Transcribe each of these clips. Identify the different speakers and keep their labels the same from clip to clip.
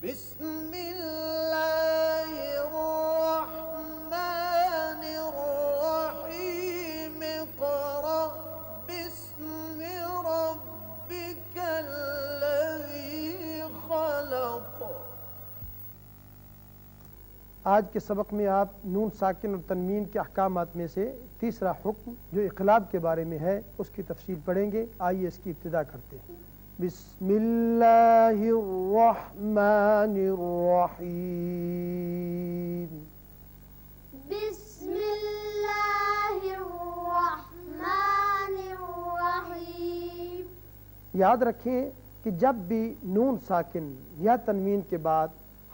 Speaker 1: بسم اللہ الرحمن الرحیم اقرأ باسم ربک الذی خلق۔
Speaker 2: آج کے سبق میں آپ نون ساکن اور تنوین کے احکامات میں سے تیسرا حکم جو اقلاب کے بارے میں ہے اس کی تفصیل پڑھیں گے۔ آئیے اس کی ابتدا کرتے ہیں۔ بسم اللہ الرحمن الرحیم۔
Speaker 3: بسم اللہ الرحمن الرحیم۔
Speaker 2: یاد رکھیں کہ جب بھی نون ساکن یا تنوین کے بعد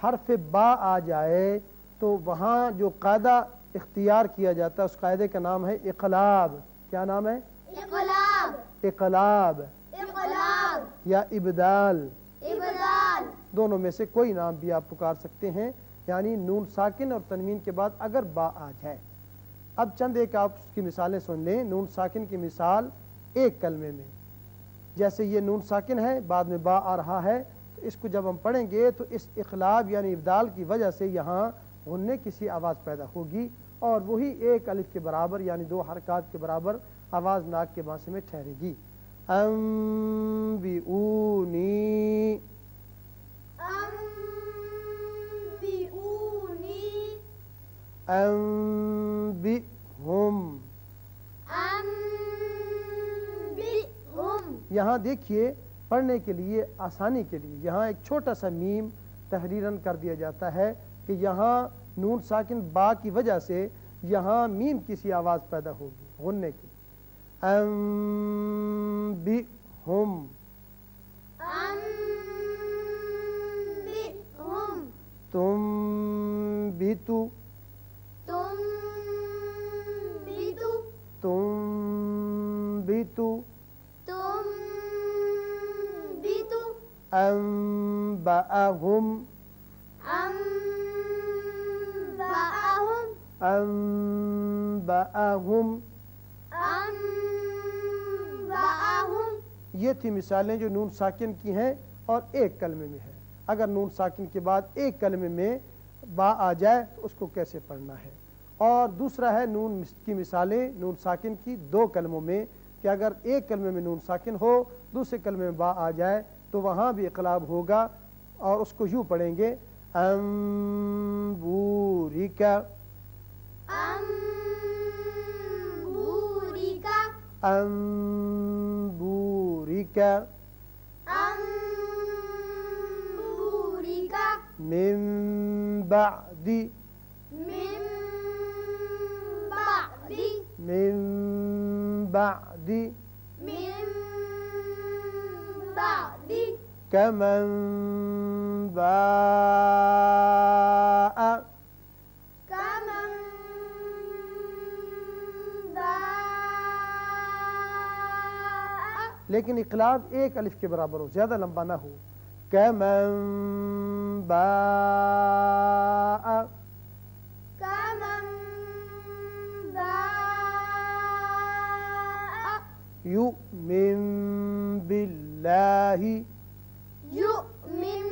Speaker 2: حرف با آ جائے تو وہاں جو قاعدہ اختیار کیا جاتا ہے اس قاعدے کا نام ہے اقلاب۔ کیا نام ہے؟
Speaker 3: اقلاب،
Speaker 2: اقلاب
Speaker 3: اقلاب،
Speaker 2: یا ابدال،
Speaker 3: ابدال۔
Speaker 2: دونوں میں سے کوئی نام بھی آپ پکار سکتے ہیں، یعنی نون ساکن اور تنوین کے بعد اگر با آ جائے۔ اب چند ایک آپ اس کی مثالیں سن لیں۔ نون ساکن کی مثال ایک کلمے میں، جیسے یہ نون ساکن ہے بعد میں با آ رہا ہے، تو اس کو جب ہم پڑھیں گے تو اس اقلاب یعنی ابدال کی وجہ سے یہاں غنّے کسی آواز پیدا ہوگی اور وہی ایک الف کے برابر یعنی دو حرکات کے برابر آواز ناک کے بانسے میں ٹھہرے گی۔ انبئونی،
Speaker 3: انبئونی،
Speaker 2: انبئہم۔
Speaker 3: انبئہم۔
Speaker 2: یہاں دیکھیے پڑھنے کے لیے آسانی کے لیے یہاں ایک چھوٹا سا میم تحریراً کر دیا جاتا ہے کہ یہاں نون ساکن با کی وجہ سے یہاں میم کسی آواز پیدا ہوگی غنّے کی۔ انبئہم،
Speaker 3: انبئہم۔
Speaker 2: تنبتو،
Speaker 3: تنبتو،
Speaker 2: تنبتو،
Speaker 3: تنبتو۔
Speaker 2: انبأہم،
Speaker 3: انبأہم،
Speaker 2: انبأہم۔
Speaker 3: انبأہم۔
Speaker 2: یہ تھی مثالیں جو نون ساکن کی ہیں اور ایک کلمے میں ہے۔ اگر نون ساکن کے بعد ایک کلمے میں با آ جائے تو اس کو کیسے پڑھنا ہے۔ اور دوسرا ہے نون کی مثالیں نون ساکن کی دو کلموں میں کہ اگر ایک کلمے میں نون ساکن ہو دوسرے کلمے میں با آ جائے تو وہاں بھی اقلاب ہوگا اور اس کو یوں پڑھیں گے انبورکا،
Speaker 3: انبورکا،
Speaker 2: انبورکا،
Speaker 3: انبورکا۔
Speaker 2: من بعد،
Speaker 3: من بعد،
Speaker 2: من بعد،
Speaker 3: من بعد۔
Speaker 2: كمن باء،
Speaker 3: كمن باء۔
Speaker 2: لیکن اقلاب ایک الف کے برابر ہو، زیادہ لمبا نہ ہو۔ كمن باء،
Speaker 3: كمن باء۔
Speaker 2: يؤمن بالله،
Speaker 3: يؤمن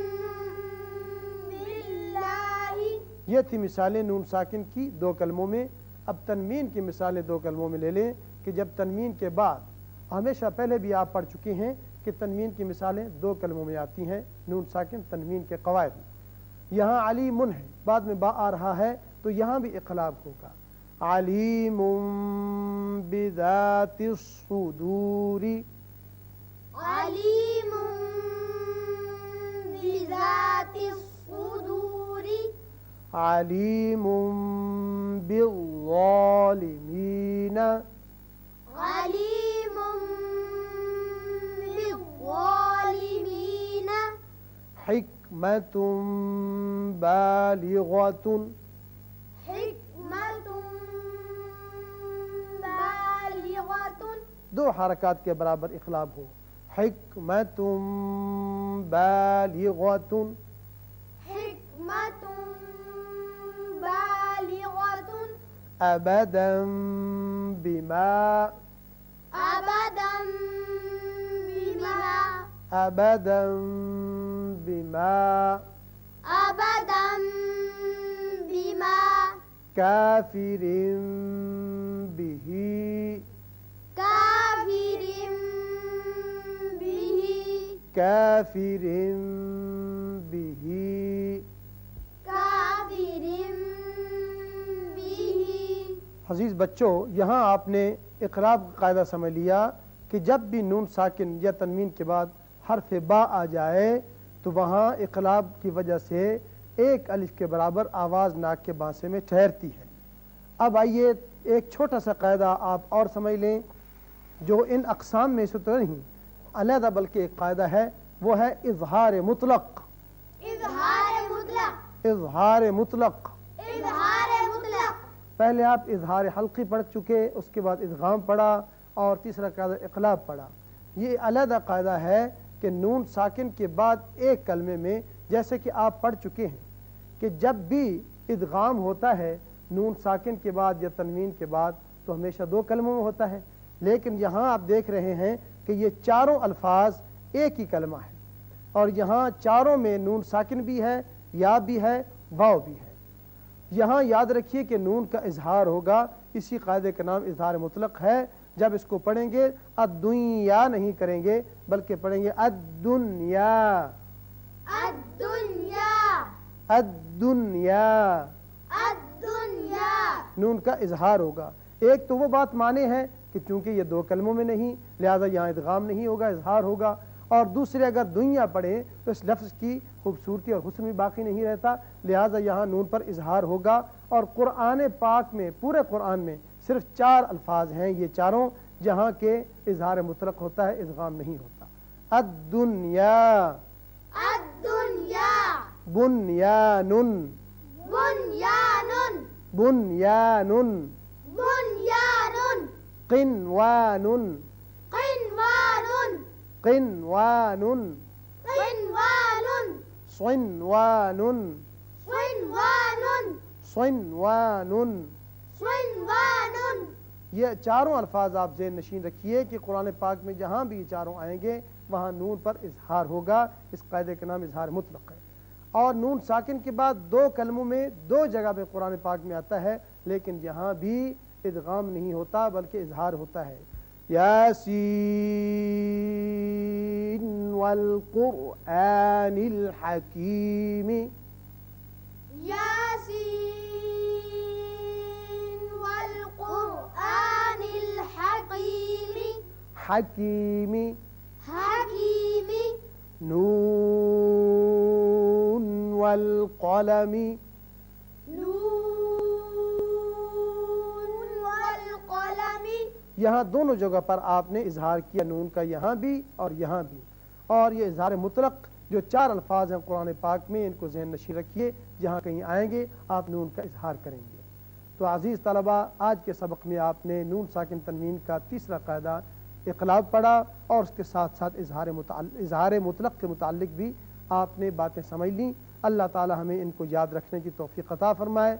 Speaker 3: بالله۔
Speaker 2: یہ تھی مثالیں نون ساکن کی دو کلموں میں۔ اب تنوین کی مثالیں دو کلموں میں لے لیں کہ جب تنوین کے بعد ہمیشہ پہلے بھی آپ پڑھ چکے ہیں کہ تنوین کی مثالیں دو کلموں میں آتی ہیں نون ساکن تنوین کے قواعد میں۔ یہاں علیم ہے بعد میں با آ رہا ہے تو یہاں بھی اقلاب ہوگا۔ علیم بذات الصدور،
Speaker 3: علیم بذات الصدور۔
Speaker 2: علیم بالظالمین،
Speaker 3: علیم بالظالمین۔
Speaker 2: حکمت بالغۃ،
Speaker 3: حکمت بالغۃ۔
Speaker 2: دو حرکات کے برابر اقلاب ہو۔ حکمت بالغۃ،
Speaker 3: حکمت بالغۃ۔
Speaker 2: ابدا بما،
Speaker 3: ابدا بما،
Speaker 2: ابدا بما،
Speaker 3: أبدا بما
Speaker 2: كافر به
Speaker 3: كافر به
Speaker 2: كافر به
Speaker 3: كافر به
Speaker 2: عزیز بچوں، یہاں آپ نے اقراب کا قاعدہ سمجھ لیا کہ جب بھی نون ساکن یا تنوین کے بعد حرف با آ جائے تو وہاں اقلاب کی وجہ سے ایک الف کے برابر آواز ناک کے بانسے میں ٹھہرتی ہے۔ اب آئیے ایک چھوٹا سا قاعدہ آپ اور سمجھ لیں جو ان اقسام میں سے تو نہیں علیحدہ بلکہ ایک قاعدہ ہے، وہ ہے اظہار مطلق۔
Speaker 3: إظهار مطلق
Speaker 2: اظہار مطلق،
Speaker 3: إظهار مطلق
Speaker 2: پہلے آپ اظہار حلقی پڑھ چکے، اس کے بعد ادغام پڑھا اور تیسرا قاعدہ اقلاب پڑھا۔ یہ علیحدہ قاعدہ ہے کہ نون ساکن کے بعد ایک کلمے میں، جیسے کہ آپ پڑھ چکے ہیں کہ جب بھی ادغام ہوتا ہے نون ساکن کے بعد یا تنوین کے بعد تو ہمیشہ دو کلموں میں ہوتا ہے، لیکن یہاں آپ دیکھ رہے ہیں کہ یہ چاروں الفاظ ایک ہی کلمہ ہے اور یہاں چاروں میں نون ساکن بھی ہے، یا بھی ہے، واو بھی ہے۔ یہاں یاد رکھیے کہ نون کا اظہار ہوگا، اسی قاعدے کا نام اظہار مطلق ہے۔ جب اس کو پڑھیں گے الدنیا نہیں کریں گے بلکہ پڑھیں گے الدنیا
Speaker 3: الدنيا
Speaker 2: الدنیا،
Speaker 3: الدنيا
Speaker 2: نون کا اظہار ہوگا۔ ایک تو وہ بات مانے ہے کہ چونکہ یہ دو کلموں میں نہیں لہذا یہاں ادغام نہیں ہوگا، اظہار ہوگا، اور دوسرے اگر دنیا پڑھیں تو اس لفظ کی خوبصورتی اور حسن بھی باقی نہیں رہتا، لہذا یہاں نون پر اظہار ہوگا۔ اور قرآن پاک میں، پورے قرآن میں صرف 4 الفاظ ہیں یہ چاروں جہاں کے اظہار مطلق ہوتا ہے، ادغام نہیں ہوتا۔ الدنیا،
Speaker 3: الدنيا
Speaker 2: بنیان،
Speaker 3: بنيان
Speaker 2: بنیان،
Speaker 3: بنيان
Speaker 2: قنوان،
Speaker 3: قنوان
Speaker 2: قنوان،
Speaker 3: قنوان
Speaker 2: صنوان،
Speaker 3: صنوان
Speaker 2: صنوان۔
Speaker 3: صنوان
Speaker 2: یہ چاروں الفاظ آپ ذہن نشین رکھیے کہ قرآن پاک میں جہاں بھی یہ چاروں آئیں گے وہاں نون پر اظہار ہوگا، اس قاعدے کا نام اظہار مطلق ہے۔ اور نون ساکن کے بعد 2 کلموں میں 2 جگہ پہ قرآن پاک میں آتا ہے، لیکن یہاں بھی ادغام نہیں ہوتا بلکہ اظہار ہوتا ہے۔ یاسین والقرآن الحکیم،
Speaker 3: ياسين والقرآن الحكيم
Speaker 2: حکیم،
Speaker 3: حكيم
Speaker 2: نون والقلم،
Speaker 3: نون والقلم
Speaker 2: یہاں دونوں جگہ پر آپ نے اظہار کیا، نون کا یہاں بھی اور یہاں بھی۔ اور یہ اظہار مطلق جو 4 الفاظ ہیں قرآن پاک میں ان کو ذہن نشین رکھیے، جہاں کہیں آئیں گے آپ نون کا اظہار کریں گے۔ تو عزیز طلبہ، آج کے سبق میں آپ نے نون ساکن تنوین کا تیسرا قاعدہ اقلاب پڑھا اور اس کے ساتھ ساتھ اظہار مطلق کے متعلق بھی آپ نے باتیں سمجھ لیں۔ اللہ تعالی ہمیں ان کو یاد رکھنے کی توفیق عطا فرمائے۔